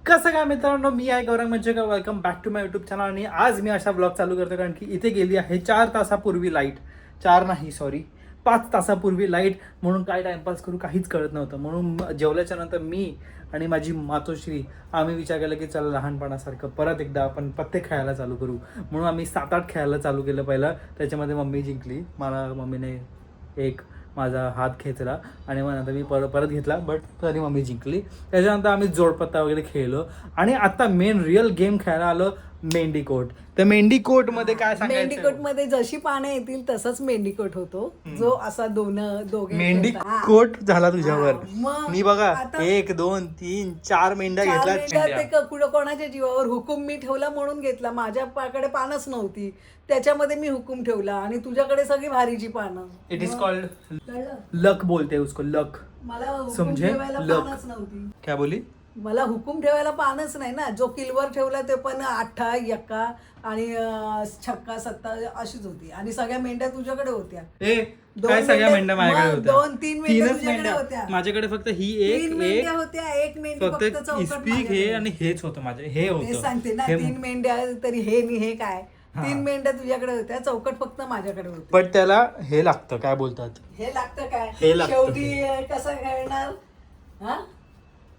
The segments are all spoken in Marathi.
कसं काय मित्रांनो, मी आहे गौरंग म्हणजे welcome back to my YouTube channel. आणि आज मी असा ब्लॉग चालू करतो कारण की इथे गेली आहे 4 तासापूर्वी लाईट. 4 नाही सॉरी 5 तासापूर्वी लाईट. म्हणून काय टाइमपास करू काहीच कळत नव्हतं. म्हणून जेवल्याच्या नंतर मी आणि माझी मातोश्री आम्ही विचार केला की चला लहानपणासारखं परत एकदा आपण पत्ते खेळायला चालू करू. म्हणून आम्ही 7-8 खेळायला चालू केलं. पहिलं त्याच्यामध्ये मम्मी जिंकली. मला मम्मीने एक माझा हात खेचला आणि मग नंतर मी परत घेतला, बट तरी मम्मी जिंकली. त्याच्यानंतर आम्ही जोडपत्ता वगैरे खेळलो आणि आता मेन रिअल गेम खेळायला आलो, मेंढीकोट. तर मेंढीकोटमध्ये काय सांगायचं? मेंढीकोट मध्ये जशी पानं येतील तसंच मेंढीकोट होतो, जो असा दोघे मेंढीकोट झाला तुझ्यावर. हा, मग मी बघा आता 1 2 3 4 मेंढ्या घेतल्या. ते कोणाच्या जीवावर हुकूम मी ठेवला म्हणून घेतला. माझ्याकडे पानच नव्हती, त्याच्यामध्ये मी हुकूम ठेवला आणि तुझ्याकडे सगळी भारीची पानं. इट इज कॉल्ड कळलं? लक बोलते उसको, लक. मला हुकूम समझे? ठेवायला लक. पानच नव्हती. क्या बोली? मला हुकूम ठेवायला पानच नाही ना. जो किलवर ठेवला ते पण 8 एक्का आणि 6 7 अशीच होती. आणि सगळ्या मेंढ्या तुझ्याकडे होत्या. काय सगळ्या मेंढ्या माझ्याकडे मग होत्या? 2-3 मेंढ्या तीनच तुझ्याकडे मेंढ्या होत्या. माझ्याकडे. फक्त ही 3 मेंढ्या होत्या. एक मेंढी फक्त चौकट इस्पीक हे माझ्याकडे. आणि हेच होतं माझे. हे ते होतं सांगते ना, हे 3 मेंढ्या तरी हे मी हे काय हा. 3 मेंढ्या तुझ्याकडे होत्या, चौकट फक्त माझ्याकडे होती. पण त्याला हे लागतं, काय बोलतात, हे लागतं काय? हे लागतं. शेवटी कसं खेळणार? हा,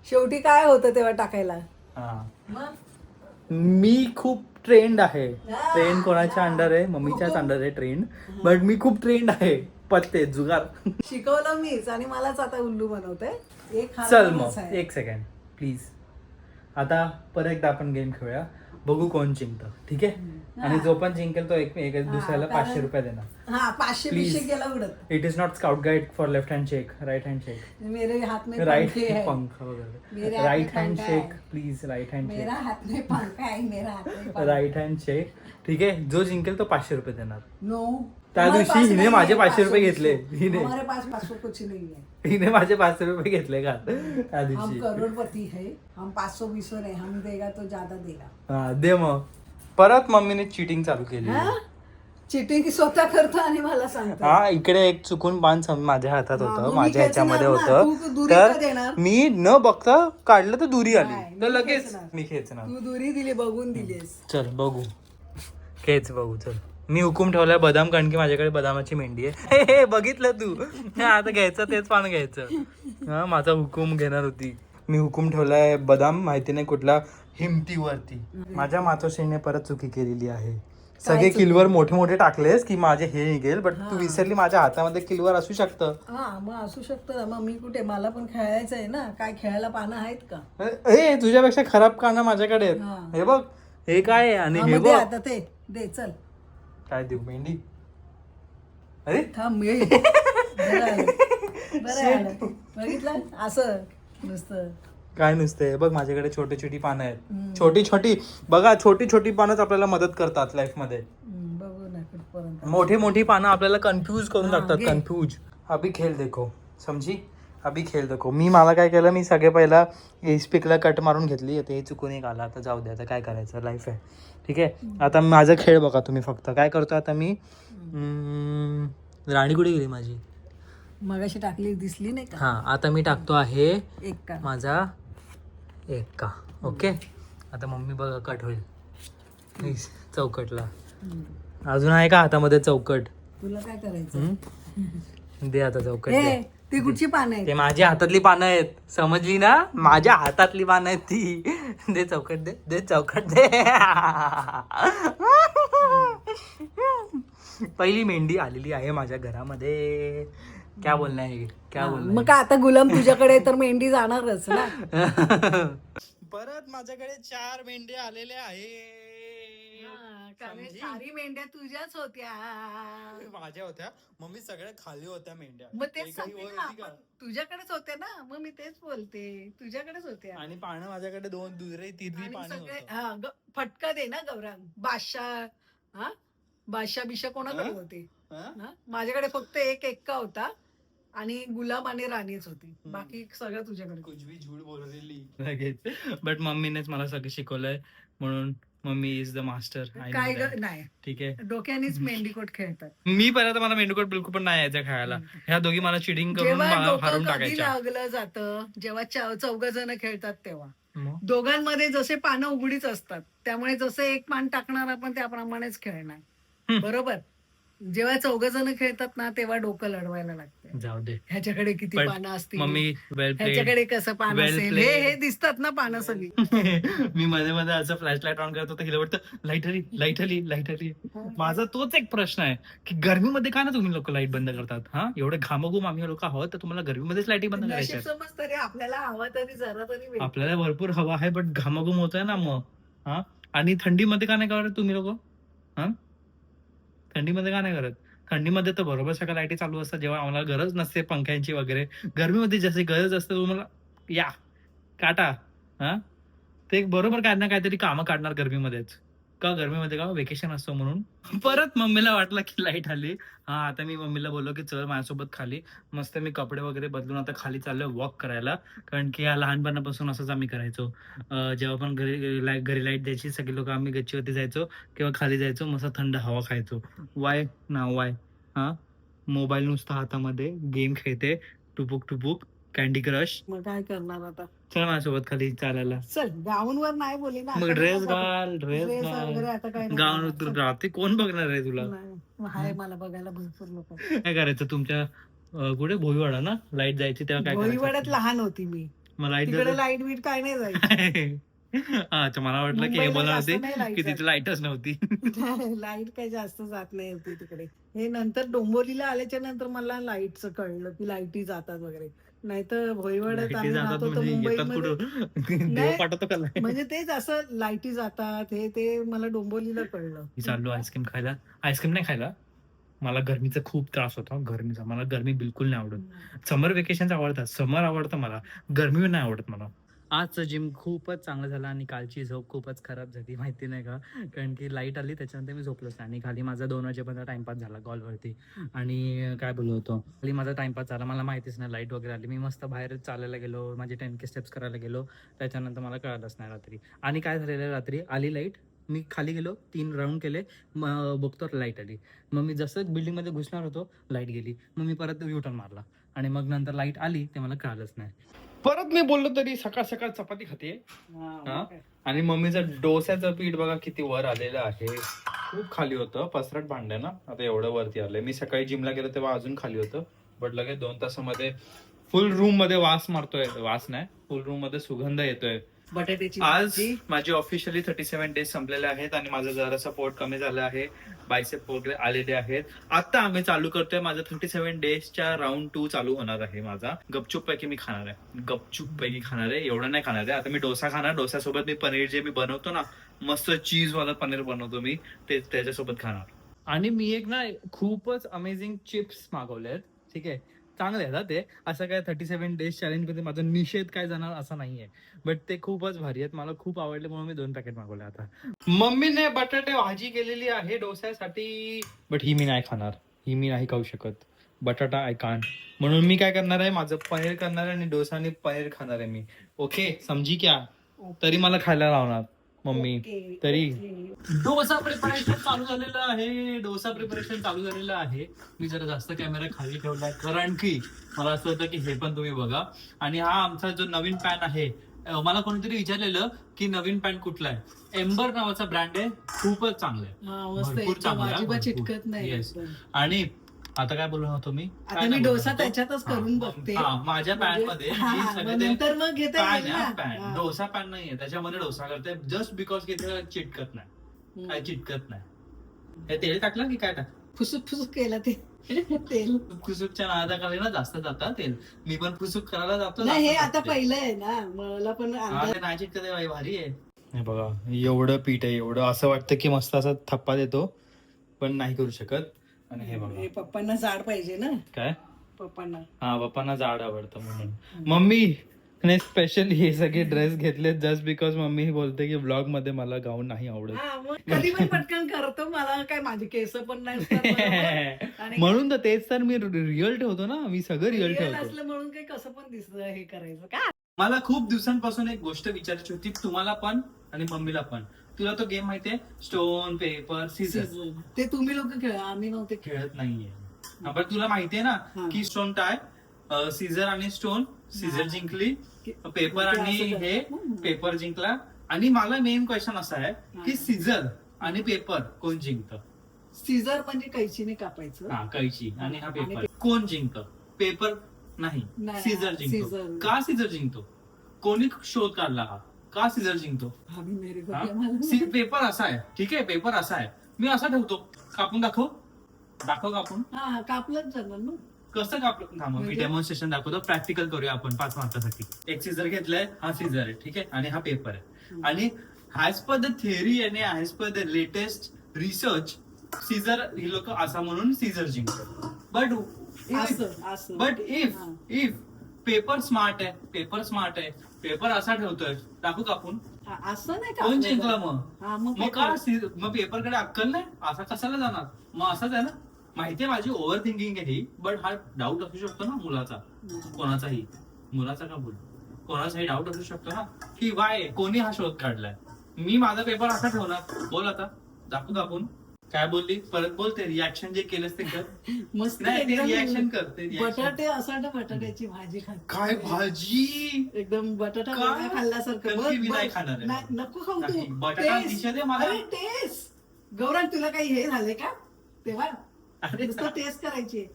शेवटी काय होतं तेव्हा टाकायला? हा. मग मी खूप ट्रेंड आहे. हा. ट्रेंड कोणाच्या अंडर आहे? मम्मीच्याच अंडर आहे ट्रेंड. बट मी खूप ट्रेंड आहे पत्ते जुगार. शिकवलं मीच आणि मलाच आता उल्लू बनवते. एक हार चल कोणाच मग आहे? 1 सेकंड प्लीज. आता परत एकदा आपण गेम खेळूया, बघू कोण जिंकतं. ठीक आहे? आणि जो पण जिंकेल तो एक दुसऱ्याला कारण- 500 रुपये देणार. हा, 500 Please. 200 गेला उडत. It is not scout guide for left hand shake, right hand shake. मेरे हाथ में राइट पंखे है. पंख मेरे वगैरे. हाथ में राइट हँड पंखा शेक है. प्लीज. राइट हँड मेरा शेक. हाथ में पंखा है. मेरा हाथ में पंखा. राइट हँड शेक. ठीक आहे? जो जिंकेल तो 500 रुपये देणार. नो. त्या हमारे दिवशी पास हिने नहीं माझे है 500 रुपये 500. घेतले. हिने हमारे पास 500 कुछ नहीं है. हिने माझे 500 रुपये घेतले का त्या हम दिवशी? करोड़पति है. हम 500 200 नहीं, हम देगा तो ज्यादा देगा. हा दे मग. परत मम्मीने चिटिंग चालू केली. चिटिंग स्वतः करतो आणि मला सांगतो. हा, इकडे एक चुकून पान माझ्या हातात हा, होतं, मग मी माझ्या ह्याच्यामध्ये खेचणार ना. होतं. तू दुरी का तर देणार? मी न बघता काढलं तर दुरी आली. नाही, तर मी लगेच खेचणार. मी खेचणार. तू दुरी दिली, बघून दिलीस. चल बघू, खेच बघू. चल, मी हुकूम ठेवलाय बदाम, कारण की माझ्याकडे बदामाची मेंढी आहे. हे बघितलं तू? हा, आता घ्यायचं तेच पान घ्यायचं. हा, माझा हुकूम घेणार होती. मी हुकूम ठेवलाय बदाम, माहिती नाही कुठल्या हिमतीवरती. माझ्या मातोश्रीने परत चुकी केलेली आहे. सगळे चुकी? किलवर मोठे मोठे टाकलेस की माझे हे निघेल, बट तू विसरली माझ्या हातामध्ये किलवर असू शकतं. हा, मग असू शकतं ना. मग मी कुठे, मला पण खेळायचं आहे ना. काय खेळायला पानं आहेत का? हे तुझ्यापेक्षा खराब काना माझ्याकडे आहेत. हा. हे बघ, हे काय आहे आणि हा, हे मग दे बघ. आता ते दे. चल काय देऊ? मेंढी? अरे थांब. बरं आलं. बरं आलं. बघितलं असं नुसतं. काय नुसते बघ, माझ्याकडे छोटी छोटी पानं आहेत. छोटी छोटी बघा, छोटी छोटी पानच आपल्याला मदत करतात लाईफ मध्ये. बघू ना कुठपर्यंत. मोठी मोठी पानं आपल्याला कन्फ्यूज करून हा, टाकतात. घे. कन्फ्यूज. अभी खेळ देखो, समजी? अभी खेळ देखो. मला काय केलं, मी सगळे पहिला स्पीकला कट मारून घेतली. आता हे चुकून एक आला, आता जाऊ दे, आता काय करायचं, लाईफ आहे. ठीक आहे? आता माझा खेळ बघा तुम्ही फक्त. काय करतो आता मी? राणी कुठे गेली माझी? मगाशी टाकली दिसली नाही का? हा, आता मी टाकतो आहे एक का? माझा 1 का. ओके. आता मम्मी बघा कट होईल चौकटला. अजून आहे का हातामध्ये चौकट? तुला काय करायचं? दे आता चौकट हे दे. ती कुठची पानं आहेत? ते माझ्या हातातली पानं आहेत, समजली ना? माझ्या हातातली पानं आहेत ती. दे चौकट, दे दे चौकट दे. पहिली मेंढी आलेली आहे माझ्या घरामध्ये. क्या बोलणं आहे, क्या बोलणं मग काय आता गुलाम तुझ्याकडे तर मेंढी जाणारच ना. परत माझ्याकडे 4 मेंढ्या आलेल्या आहे. कारण सारी मेंढ्या तुझ्याच होत्या. माझ्या होत्या, मम्मी सगळ्या खाली होत्या मेंढ्या. मग तेच एकही सांगते वर ना, होती का? आपण तुझ्याकडेच होत्या ना. मग मी तेच बोलते, तुझ्याकडेच होत्या. आणि पानं माझ्याकडे 2 दुसरे 3 आणि पानं सगळे होतं. फटका दे ना गौरांग. बादशाह बिशा कोणाकडे होते? हा? माझ्याकडे फक्त एक एक्का होता आणि गुलाम आणि राणीच होती. बाकी सगळं तुझ्याकडे. कुछ भी झूठ बोल लगेच. बट मम्मीनेच मला सगळं शिकवलंय, म्हणून मम्मी इज द मास्टर. काय नाही, ठीक आहे. डोक्यानेच मेंढीकोट खेळतात. मी पहिला मला मेंढूकोट बिलकुल पण नाही यायचं खेळायला. ह्या दोघी मला चिटिंग करून जेव्हा मला डोकं हरवून कधी टाकायच्या. लागलं जातं, जेव्हा 4 जण खेळतात तेव्हा. मग? दोघांमध्ये जसे पानं उघडीच असतात, त्यामुळे जसं एक पान टाकणार आपण त्याप्रमाणेच खेळणार. हम्म. बरोबर. जेव्हा 4 जण खेळतात ना तेव्हा डोकं लढवायला लागतं. जाऊ दे ह्याच्याकडे किती But पानं असतील, मम्मी वेल प्लेड. ह्याच्याकडे कसं पान Well असेल, played. हे दिसतात ना पानं सगळी. मी मध्ये मध्ये असं फ्लॅश लाईट ऑन करत होतो, हिला वाटतं लाईट आली लाईट आली लाईट आली. माझा तोच एक प्रश्न आहे की गरमीमध्ये का ना तुम्ही लोक लाईट बंद करतात? हा, एवढे घामघूम आम्ही लोक आहोत तर तुम्हाला गरमीमध्येच लाईटी बंद नशीब करायच्या? समज तरी आपल्याला हवा तरी जरा तरी वेळ. आपल्याला भरपूर हवा आहे बट घामाघूम होतोय ना मग. हा, आणि थंडीमध्ये का नाही करत तुम्ही लोक? हा, थंडीमध्ये का नाही करत? थंडीमध्ये तर बरोबर सगळ्या लाईटी चालू असतात जेव्हा आम्हाला गरज नसते पंख्यांची वगैरे. गरमीमध्ये जशी गरज असते तुम्हाला या काटा. हा, ते बरोबर काय ना काहीतरी कामं काढणार गरमीमध्येच. का गरमीमध्ये का वेकेशन असतो म्हणून. परत मम्मीला वाटलं की लाईट आली. हा, आता मी मम्मीला बोललो की चल माझ्यासोबत खाली. मस्त मी कपडे वगैरे बदलून आता खाली चाललोय वॉक करायला. कारण की या लहानपणापासून असंच आम्ही करायचो. जेव्हा पण घरी लाईट द्यायची सगळे लोक आम्ही गच्चीवरती जायचो किंवा खाली जायचो, मस्त थंड हवा खायचो. वाय ना वाय? हा, मोबाईल नुसता हातामध्ये, गेम खेळते, टुपुक टुपुक, कॅन्डी क्रश. मग काय करणार आता? चल माझ्यासोबत खाली चालायला. चल गाऊन वर नाही बोली ना. मग आता ड्रेस नको. घाल ड्रेस ड्रेस घाल. वगैरे आता काय नाही गाऊन करणार. चल. राहते कोण बघणार आहे तुला? नाही, हाय मला बघायला भरपूर लोक. काय करायचं तुमच्या कुठे भोईवाडा ना लाईट जायची तेव्हा काय भोईवाड्यात करायचं? लहान होती मी. मग लाईट तिकडे लाईट बीट काय नाही जायची. अच्छा, मला वाटलं की हे मुंबईला बोलणार जास्त होते नाही light की जात. तिथे लाईटच नव्हती. लाईट काही जास्त जात नाही होती तिकडे. हे नंतर डोंबिवलीला आल्याच्या नंतर मला लाईटचं कळलं की लाईटी जातात वगैरे. नाहीतर भोईवाड्यात लाईटी आम्ही जातात राहत होतो म्हणजे येतात मुंबईमध्ये. कुठं? देव नाही. पाठवतो का light? म्हणजे तेच असं लाईटी जातात हे ते मला डोंबिवलीला कळलं. मी चाललो आईस्क्रीम खायला. आईस्क्रीम नाही खायला, मला गरमीचा खूप त्रास होता. गरमीचा मला गरमी बिलकुल नाही आवडत. समर वेकेशन आवडतात, समर आवडतं मला, गरमी नाही आवडत मला. आजचं जिम खूपच चांगलं झालं आणि कालची झोप खूपच खराब झाली माहिती नाही का, कारण की लाईट आली त्याच्यानंतर मी झोपलोच नाही आणि खाली माझा 2 वाजेपर्यंत टाइमपास झाला कॉलवरती. आणि काय बोललो होतो, खाली माझा टाइमपास झाला, मला माहितीच नाही लाईट वगैरे आली. मी मस्त बाहेर चालायला गेलो, माझे 10K स्टेप्स करायला गेलो, त्याच्यानंतर मला कळलंच नाही रात्री. आणि काय झालेलं रात्री आली लाईट, मी खाली गेलो 3 राऊंड केले, मग बघतो लाईट आली. मग मी जसं बिल्डिंगमध्ये घुसणार होतो लाईट गेली, मग मी परत युटर्न मारला आणि मग नंतर लाईट आली ते मला कळलंच नाही. परत मी बोललो तरी सकाळ सकाळ चपाती खाते. हा, आणि मम्मीचं डोस्याचं पीठ बघा किती वर आलेलं आहे. खूप खाली होतं, पसरट भांडे ना, आता एवढं वरती आलंय. मी सकाळी जिमला गेलो तेव्हा अजून खाली होतं, बट लगेच 2 तासामध्ये फुल रूम मध्ये वास मारतोय. वास नाही, फुल रूम मध्ये सुगंध येतोय. बटाट्याची आज भाजी. माझे ऑफिशियली 37 डेज संपलेले आहेत आणि माझं जरासा पोट कमी झालं आहे, बायसेप वगैरे आलेले आहेत. आता आम्ही चालू करतोय, माझं 37 डेजच्या राऊंड 2 चालू होणार आहे माझा. गपचूप पैकी मी खाणार आहे, गपचूप पैकी खाणार आहे, एवढं नाही खाणार आहे. आता मी डोसा खाणार, डोस्यासोबत मी पनीर जे मी बनवतो ना, मस्त चीज वाला पनीर बनवतो मी, ते त्याच्यासोबत खाणार. आणि मी एक ना खूपच अमेझिंग चिप्स मागवलेत, ठीक आहे, चांगले आहेत ते. असं काय 37 डेज चॅलेंज मध्ये माझा निषेध काय जाणार असं नाहीये, बट ते खूपच भारी आहेत, मला खूप आवडले म्हणून मी 2 पॅकेट मागवले. आता मम्मीने बटाटे भाजी केलेली आहे डोस्यासाठी, बट ही मी नाही खाणार, ही मी नाही खाऊ शकत. बटाटा आय कांट, म्हणून मी काय करणार आहे, माझं पनीर करणार आहे आणि डोसा आणि पनीर खाणार आहे मी. ओके, समजी क्या? तरी मला खायला लावणार मम्मी ओके, तरी. ओके. डोसा प्रिपरेशन चालू झालेलं आहे, डोसा प्रिपरेशन चालू झालेलं आहे. मी जरा जास्त कॅमेरा खाली ठेवलाय कारण की मला असं होतं की हे पण तुम्ही बघा. आणि हा आमचा जो नवीन पॅन आहे, मला कोणीतरी विचारलेलं की नवीन पॅन कुठला आहे. एम्बर नावाचा ब्रँड आहे, खूपच चांगला आहे, हा, मस्त भरपूर एकदम चांगला आहे, अजिबात भरपूर. चिटकत नाही. Yes. एकदम. आणि आता काय बोललो होतो मी, आता काय मी नाही डोसा बोललो होतो? त्याच्यातच करून बघते. हा, माझ्या पॅन म्हणजे- मध्ये हा, मी मग सगळे ते नंतर मग घेता पॅन येईल आहे, ना. पॅन हा. डोसा पॅन नाहीये, त्याच्यामध्ये डोसा करते जस्ट बिकॉज की ते चिटकत नाही. हम्म. काय चिटकत नाही. हे तेल टाकलं की काय टाक, फुसूक फुसूक केलं ते तेल. फुसूकच्या नादाखाली ना जास्त जातं तेल. मी पण फुसूक करायला जातो. नाही हे जास्त आता टाकते. पहिलं आहे ना, मला पण हा, अंदाज. ते नाही चिटकत आहे बाई, भारी आहे. हे बघा एवढं पीठ आहे, एवढं असं वाटतं की मस्त असं थप्पा देतो, पण नाही करू शकत. आणि हे बघा हे पप्पांना जाड पाहिजे ना, काय, पप्पांना. हा पप्पांना जाड आवडतं म्हणून. मम्मी ने स्पेशली हे सगळे ड्रेस घेतले जस्ट बिकॉज मम्मी बोलते की ब्लॉग मध्ये मला गाऊन नाही आवडत. हा, मग कधी पण पटकन करतो, मला काय माझे केस पण नाही असतात बरोबर. आणि म्हणून तर तेच तर मी रिअल ठेवतो ना, मी सगळं रिअल real ठेवतो. असलं म्हणून काही कसं पण दिसतं हे करायचं का. मला खूप दिवसांपासून एक गोष्ट विचारायची होती, तुम्हाला पण आणि मम्मीला पण. तुला तो गेम माहितीये, स्टोन पेपर सीझर? ते तुम्ही लोक खेळा, आम्ही नव्हते खेळ. खेळत नाहीये. हा, पण तुला माहितीये ना हा. की स्टोन टाय सीझर आणि स्टोन, सीझर जिंकली, पेपर ते आणि असं हे करतात ना. पेपर जिंकला. आणि मला मेन क्वेश्चन असा आहे की सीझर आणि पेपर कोण जिंकतं? सीझर म्हणजे कैचीने कापायचं. हा, कैची आणि हा आणि पेपर कोण जिंकतं? पेपर नाही, नाही, सीझर जिंकतो. सीझर. का सीझर जिंकतो? कोणी शोध काढला हा? का सीझर जिंकतो? आम्ही मेरे हा? बघूया. पेपर असा आहे, ठीक आहे, पेपर असा आहे, मी असा ठेवतो. कापून दाखव, कापून. हा कापलंच जाणार ना. कसं कापलं? थांबा, मी म्हणजे? डेमॉन्स्ट्रेशन दाखवतो, प्रॅक्टिकल करूया आपण 5 मार्कासाठी. एक सीझर घेतलाय, हा सीझर आहे, ठीक आहे, आणि हा पेपर आहे. आणि ॲज पर द थिअरी आणि as per the latest research, scissor ही लोक असा म्हणून सीझर जिंकतात. असं बट हा. इफ पेपर स्मार्ट आहे, पेपर असा ठेवतोय, टाकू कापून, असं नाही कोण कापलं जिंकला जात. मग? हा, मग मग पेपरकडे अक्कल नाही, असा कशाला जाणार? मग असंच आहे ना. माहितीये माझी ओव्हर थिंकिंग आहे ही, बट हा डाऊट असू शकतो ना मुलाचा, कोणाचाही, मुलाचा का बोल, कोणाचाही डाऊट असू शकतो ना की वाय कोणी हा शोध काढलाय. मी माझा पेपर असा ठेवणार. बोल आता, दाखवू कापून. काय बोलली? परत बोल, ते रिॲक्शन जे केलंस ते कर. मस्त नाही, ते एकदम रिॲक्शन कर, ते reaction. बटाटे असं ना, बटाट्याची भाजी खात. काय भाजी? एकदम बटाटा का? गोळा खाल्ल्यासारखं. कारण बघ, की मी नाही बघ. खाणार आहे. नाही, नको खाऊ तू. नाही, बटाटा Taste. दिशा दे मला. अरे टेस्ट गौरव, तुला काही हे झाले का तेव्हा? अरे नुसतं टेस्ट करायची.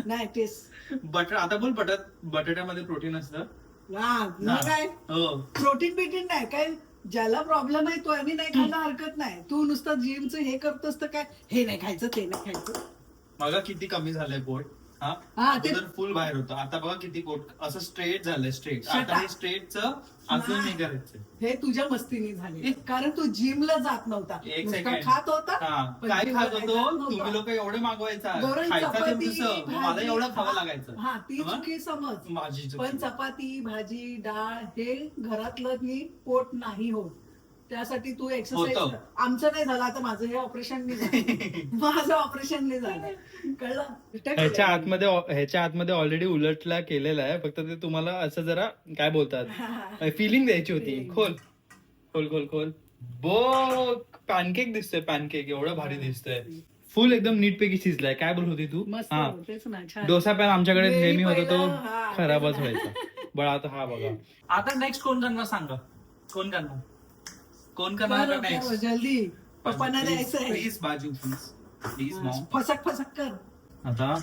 नाही टेस्ट. आता बोल, बटाट्यामध्ये प्रोटीन असतं. मग काय हो. प्रोटीन बिटीन नाही काय. ज्याला प्रॉब्लेम आहे तो आणि नाही खायला हरकत नाही. तू नुसतं जिमचं हे करतोस तर काय, हे नाही खायचं ते नाही खायचं. बघा किती कमी झालंय पोट. हा, ते- फुल बाहेर होतं, आता बघा किती पोट असं स्ट्रेट झालंय. स्ट्रेट Shut आता हे up. स्ट्रेटचं अजून नाही करायचं. हे तुझ्या मस्तीने झाले, कारण तू जिमला जात नव्हता. एक नुसता सेकंड. खात होता. पण काय जिमला खात जात होतो? नव्हता. तुम्ही लोक एवढे मागवायचा, गौरव, खायचा ते चपाती, तुझं, मला भाजी, एवढं खावं लागायचं. हा ती हं? चुकी समज. माझी चुकी. पण चपाती भाजी डाळ हे घरातलं नी पोट नाही होत. त्यासाठी तू एक्सरसाइज. होतं. आमचं नाही झालं, आता माझं हे ऑपरेशन नाही झालं. माझं ऑपरेशन नाही झालं, कळलं. ह्याच्या आतमध्ये ऑलरेडी उलटला केलेला आहे, फक्त ते तुम्हाला असं जरा काय बोलतात, फिलिंग द्यायची होती. खोल खोल खोल खोल. बो पॅनकेक दिसतोय, पॅनकेक एवढं भारी दिसतोय, फुल एकदम नीटपैकी शिजलाय. काय बोलत होती तू? मस्त हा, तेच ना, छान. डोसा पॅन आमच्याकडे मी नेहमी होता, तो पहिलं, हा, खराबच तेच ना. व्हायचा. बट आता हा बघा. आता नेक्स्ट कोण करणार सांगा? कोण करणार कर, कर, जल्दी पप्पांना द्यायचंय. प्लीज बाजू, प्लीज मॉम. फसक फसक कर. आता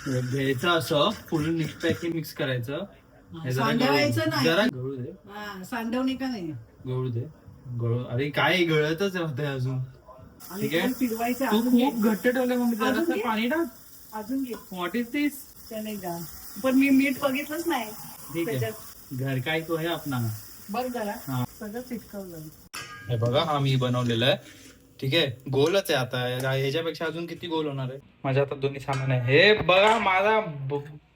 घ्यायचं असं फुल नीटपैकी मिक्स करायचं. हे जरा सांडवायचं नाही. जरा गळू दे, सांडवणी का नाही. गळू दे, गळू. अरे काय गळतच होतंय अजून. आणि ठीक आहे. पण फिरवायचं. तू अजून घे. खूप घट्ट ठेवलं मग अजून जरासं घे. पाणी टाक. अजून घे. व्हॉट इज दिस? त्याने जा. पण मी मीठ बघितलंच नाही ठीक आहे, त्याच्यात. घर काय तो आहे आपला. बघ जरा, हा. सगळं चिटकवलं. हे बघा, हा मी बनवलेला आहे, ठीक आहे. गोलच आहे आता, ह्याच्यापेक्षा अजून किती गोल होणार आहे. माझ्या हातात दोन्ही सामान आहे. हे बघा माझा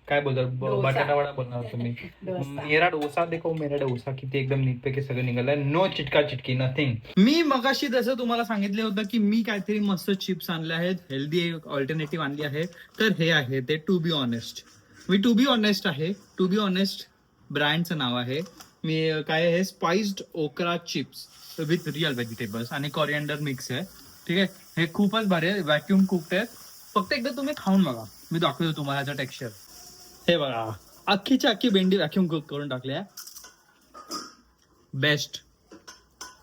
काय बोलतात, डोसा. बटाटा वडा बोलणार तुम्ही. डोसा. मेरा डोसा देखो, मेरा डोसा किती एकदम नीटपैकी सगळं निघालंय. नो चिटका चिटकी, नथिंग. मी मगाशी जसं तुम्हाला सांगितलं होतं की मी काहीतरी मस्त चिप्स आणले आहेत, हेल्दी ऑल्टरनेटिव्ह आणली आहे. तर हे आहे ते टू बी ऑनेस्ट आहे. टू बी ऑनेस्ट ब्रँडचं नाव आहे. मी काय आहे, स्पाइस्ड ओकरा चिप्स विथ रिअल व्हेजिटेबल्स आणि कॉरिएंडर मिक्स आहे, ठीक आहे. हे खूपच भारी आहे, व्हॅक्युम कुक्ड आहे. फक्त एकदा तुम्ही खाऊन बघा, मी दाखवतो तुम्हाला याचं टेक्स्चर. हे बघा, अख्खीच्या अख्खी भेंडी व्हॅक्युम कुक करून टाकल्या. बेस्ट.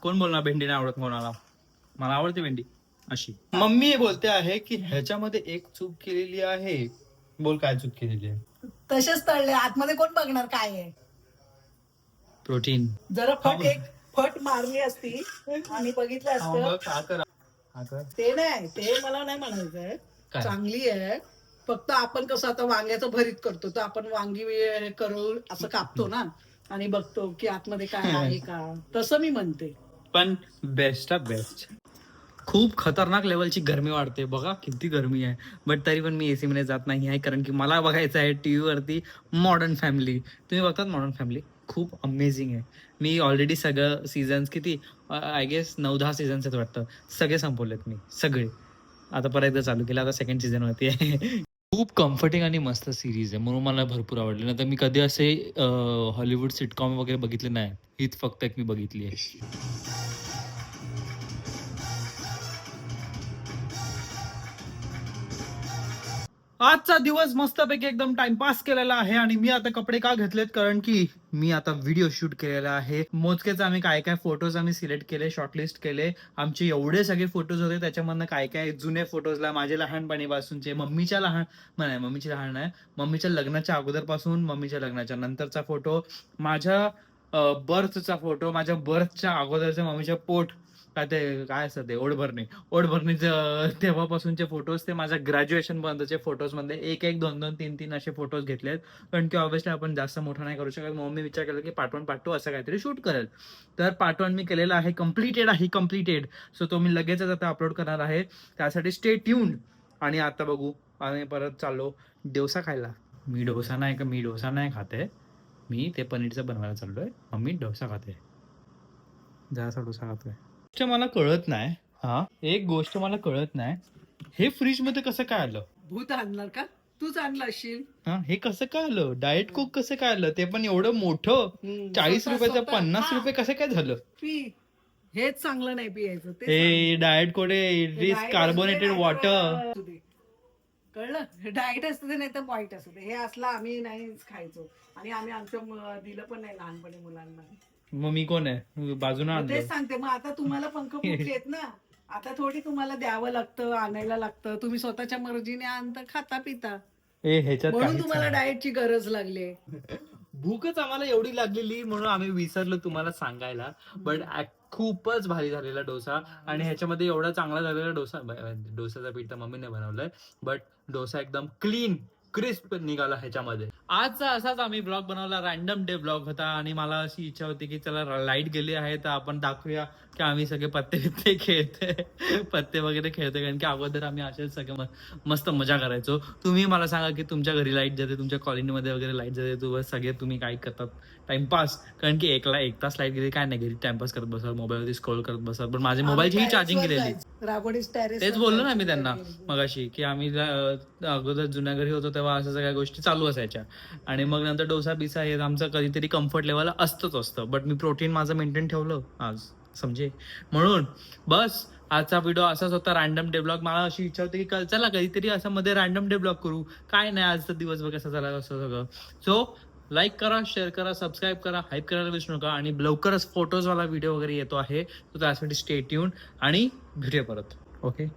कोण बोलणार भेंडी नाही आवडत कोणाला? मला आवडते भेंडी अशी. मम्मी बोलते आहे की ह्याच्यामध्ये एक चूक केलेली आहे. बोल, काय चूक केलेली आहे? तसेच तळले, आतमध्ये कोण बघणार काय आहे. प्रोटीन. जरा एक फट मारली असती आणि बघितलं असतं. ते नाही, ते मला नाही म्हणायचंय. काय? चांगली आहे, फक्त आपण कसं आता वांग्याचं भरीत करतो, तर आपण वांगी हे करून असं कापतो ना आणि बघतो की आतमध्ये काय आहे का, तसं मी म्हणते. पण बेस्ट बेस्ट. खूप खतरनाक लेवलची गरमी वाढते बघा, किती गरमी आहे. बट तरी पण मी एसी मध्ये जात नाही आहे, कारण की मला बघायचं आहे टीव्ही वरती मॉडर्न फॅमिली. तुम्ही बघतात मॉडर्न फॅमिली? खूप अमेझिंग आहे. मी ऑलरेडी सगळं सीझन्स किती आय गेस 9-10 सीझन्स आहेत वाटतं, सगळे संपवलेत मी सगळे. आता परत एकदा चालू केलं, आता सेकंड सीझन वरती आहे. खूप कम्फर्टिंग आणि मस्त सिरीज आहे, म्हणून मला भरपूर आवडली. नाही तर मी कधी असे हॉलिवूड सिटकॉम वगैरे बघितले नाही, हीच फक्त एक मी बघितली आहे. आजचा दिवस मस्तपैकी एकदम टाइमपास केलेला आहे आणि मी आता कपडे का घेतलेत कारण की मी आता व्हिडिओ शूट केलेला आहे. मोजकेच आम्ही काय काय फोटोज आम्ही सिलेक्ट केले, शॉर्टलिस्ट केले. आमचे एवढे सगळे फोटोज होते त्याच्यामधनं काय काय जुने फोटोजला माझे लहानपणीपासूनचे, मम्मीच्या लहान नाही, मम्मीच्या लग्नाच्या अगोदरपासून, मम्मीच्या लग्नाच्या नंतरचा फोटो, माझ्या बर्थचा फोटो, माझ्या बर्थच्या अगोदरच्या मम्मीच्या पोट काय असतं ते ओढभरणीचं तेव्हापासूनचे फोटोज, ते माझ्या ग्रॅज्युएशन पर्यंतचे फोटोज मध्ये एक एक दोन दोन तीन तीन असे फोटोज घेतलेत. कारण की ऑब्व्हियसली आपण जास्त मोठं नाही करू शकत. मम्मी विचार केला की पार्ट 1 असं काहीतरी शूट करेल. तर पार्ट 1 मी केलेला आहे, कम्प्लिटेड. सो तो मी लगेचच आता अपलोड करणार आहे. त्यासाठी स्टे ट्यून. आणि आता बघू, आम्ही परत चाललो डोसा खायला. मी डोसा नाही खाते, मी ते पनीरचं बनवायला चाललोय. मम्मी डोसा खाते, जरासा डोसा खातोय. मला कळत नाही, एक गोष्ट मला कळत नाही, हे फ्रीज मध्ये कसं काय आलं? भूत आणणार का? तूच आणलं असशील. हे कसं काय आलं? डाएट कोक कसं काय आलं? ते पण एवढं मोठं, 40 रुपयाचं 50 रुपये कसं काय झालं? पी, हेच चांगलं नाही पियायचं ते. हे डाएट कोडे इट इज कार्बोनेटेड वॉटर. कळलं? डाएट असतं ते, नाही तर वाईट असतं ते. हे असलं आम्ही नाहीच खायचो आणि आम्ही आमचं दिलं पण नाही लहानपणी मुलांना. मग मी कोण आहे? बाजूला आणलं. तेच सांगते, मग आता तुम्हाला पंख फुटलेत ना, आता थोडी तुम्हाला द्यावं लागतं, आणायला लागतं. तुम्ही स्वतःच्या मर्जीने आणता, खाता पिता, ह्याच्यात म्हणून तुम्हाला डाएटची गरज लागली. भूकच आम्हाला एवढी लागलेली म्हणून आम्ही विसरलो तुम्हाला सांगायला. बट खूपच भारी झालेला डोसा. आणि ह्याच्यामध्ये एवढा चांगला झालेला डोसाचा पीठ तर मम्मीने बनवलंय, बट डोसा एकदम क्लीन क्रिस्प निघाला ह्याच्यामध्ये. आजचा असाच आम्ही ब्लॉग बनवला, रॅन्डम डे ब्लॉग होता. आणि मला अशी इच्छा होती की चला लाईट गेली आहे तर आपण दाखवूया की आम्ही सगळे पत्ते वगैरे खेळतोय. कारण की अगोदर आम्ही असेच सगळे मस्त मजा करायचो. तुम्ही मला सांगा की तुमच्या घरी लाईट जाते, तुमच्या कॉलनीमध्ये वगैरे लाईट जाते, सगळे तुम्ही काय करतात टाइमपास? कारण की एक तास लाईट गेली काय नाही, घरी टाइमपास करत बसत, मोबाईलवरती स्क्रोल करत बसत. पण माझ्या मोबाईलची ही चार्जिंग गेलेली. तेच बोललो ना मी त्यांना मगाशी की आम्ही अगोदर जुन्या घरी होतो तेव्हा असं सगळ्या गोष्टी चालू असायच्या. आणि मग नंतर डोसा बिसा हे आमचं कधीतरी कम्फर्ट लेवल असतं. बट मी प्रोटीन माझं मेंटेन ठेवलं आज, समजे. म्हणून बस आजचा व्हिडिओ असाच होता, रॅन्डम डे ब्लॉग. मला अशी इच्छा होती की चला कधीतरी असं मध्ये रॅन्डम डे ब्लॉग करू. काय नाही, आजचा दिवसभर कसा झाला असं सगळं. सो लाईक करा, शेअर करा, सबस्क्राईब करा, हाईप करायला विसरू नका. आणि लवकरच फोटोजवाला व्हिडिओ वगैरे येतो आहे, तो त्यासाठी स्टे ट्यून आणि भेटूया परत. ओके.